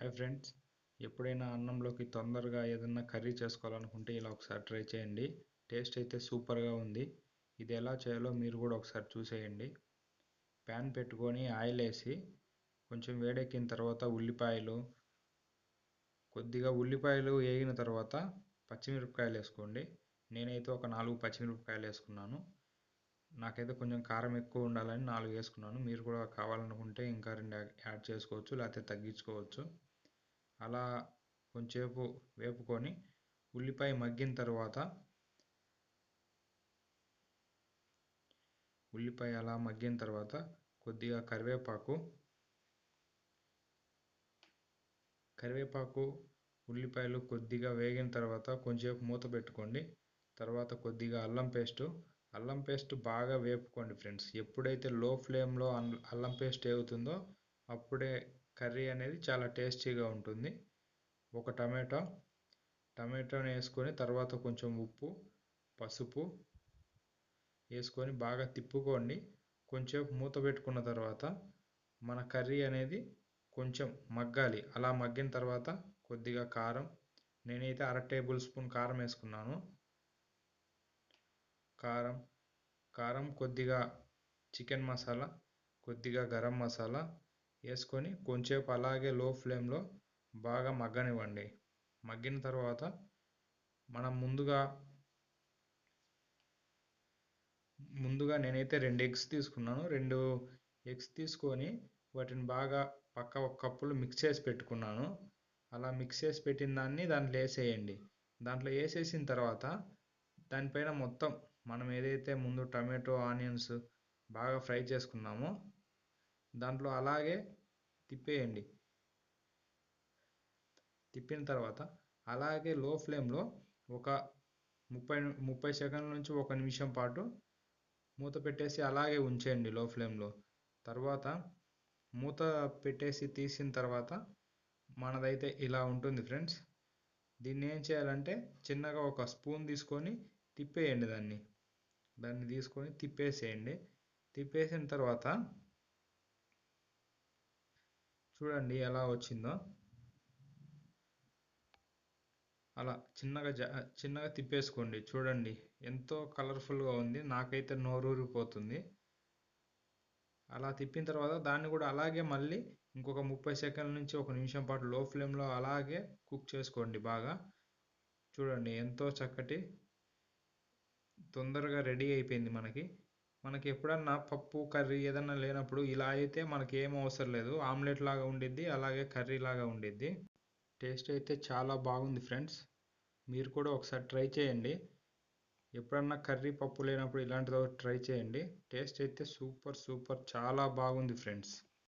Hi friends, ఎప్పుడైనా అన్నంలోకి తొందరగా ఏదైనా కర్రీ చేసుకోవాలనుకుంటే ఇలా ఒకసారి ట్రై చేయండి. టేస్ట్ అయితే సూపర్గా ఉంది. ఇది ఎలా చేయాలో మీరు కూడా ఒకసారి చూసేయండి. ప్యాన్ పెట్టుకొని ఆయిల్ వేసి కొంచెం వేడెక్కిన తర్వాత కొద్దిగా ఉల్లిపాయలు వేగిన తర్వాత పచ్చిమిరపకాయలు వేసుకోండి. నేనైతే ఒక 4 పచ్చిమిరపకాయలు వేసుకున్నాను. నాకైతే కొంచెం కారం ఎక్కువ ఉండాలని 4 వేసుకున్నాను. మీరు కూడా కావాలనుకుంటే ఇంకా 2 యాడ్ చేసుకోవచ్చు, లేకపోతే తగ్గించుకోవచ్చు. అలా కొంచెంసేపు వేపుకొని ఉల్లిపాయ మగ్గిన తర్వాత కొద్దిగా కరివేపాకు ఉల్లిపాయలు కొద్దిగా వేగిన తర్వాత కొంచెంసేపు మూత పెట్టుకోండి. తర్వాత కొద్దిగా అల్లం పేస్ట్ బాగా వేపుకోండి ఫ్రెండ్స్. ఎప్పుడైతే లో ఫ్లేమ్లో అల్లం పేస్ట్ వేగుతుందో అప్పుడే కర్రీ అనేది చాలా టేస్టీగా ఉంటుంది. ఒక టమాటోని వేసుకొని తర్వాత కొంచెం ఉప్పు, పసుపు వేసుకొని బాగా తిప్పుకోండి. కొంచెం మూత పెట్టుకున్న తర్వాత మన కర్రీ అనేది కొంచెం మగ్గాలి. అలా మగ్గిన తర్వాత కొద్దిగా కారం, నేనైతే 1/2 టేబుల్ స్పూన్ కారం వేసుకున్నాను. కారం కొద్దిగా చికెన్ మసాలా, కొద్దిగా గరం మసాలా వేసుకొని కొంచెంసేపు అలాగే లో ఫ్లేమ్లో బాగా మగ్గనివ్వండి. మగ్గిన తర్వాత మనం ముందుగా నేనైతే 2 ఎగ్స్ తీసుకున్నాను. 2 ఎగ్స్ తీసుకొని వాటిని బాగా ఒక కప్పులో మిక్స్ చేసి పెట్టుకున్నాను. అలా మిక్స్ చేసి పెట్టిన దాన్ని దాంట్లో వేసేయండి. దాంట్లో వేసేసిన తర్వాత దానిపైన మొత్తం మనం ఏదైతే ముందు టమాటో, ఆనియన్స్ బాగా ఫ్రై చేసుకున్నామో దాంట్లో అలాగే తిప్పేయండి. తిప్పిన తర్వాత అలాగే లో ఫ్లేమ్లో ఒక 30 సెకండ్ల నుంచి 1 నిమిషం పాటు మూత పెట్టేసి అలాగే ఉంచేయండి లో ఫ్లేమ్లో. తర్వాత మూత పెట్టేసి తీసిన తర్వాత మనదైతే ఇలా ఉంటుంది ఫ్రెండ్స్. దీన్ని ఏం చేయాలంటే చిన్నగా ఒక స్పూన్ తీసుకొని తిప్పేయండి. దాన్ని తీసుకొని తిప్పేసేయండి. తిప్పేసిన తర్వాత చూడండి ఎలా వచ్చిందో. అలా చిన్నగా తిప్పేసుకోండి. చూడండి ఎంతో కలర్ఫుల్గా ఉంది. నాకైతే నోరూరిపోతుంది. అలా తిప్పిన తర్వాత దాన్ని కూడా అలాగే మళ్ళీ ఇంకొక 30 సెకండ్ల నుంచి 1 నిమిషం పాటు లో ఫ్లేమ్లో అలాగే కుక్ చేసుకోండి బాగా. చూడండి ఎంతో తొందరగా రెడీ అయిపోయింది మనకి ఎప్పుడన్నా పప్పు, కర్రీ ఏదన్నా లేనప్పుడు ఇలా అయితే మనకి ఏం అవసరం లేదు. ఆమ్లెట్ లాగా ఉండిద్ది, అలాగే కర్రీ లాగా ఉండిద్ది. టేస్ట్ అయితే చాలా బాగుంది ఫ్రెండ్స్. మీరు కూడా ఒకసారి ట్రై చేయండి. ఎప్పుడన్నా కర్రీ, పప్పు లేనప్పుడు ఇలాంటిది ఒకటి ట్రై చేయండి. టేస్ట్ అయితే సూపర్ చాలా బాగుంది ఫ్రెండ్స్.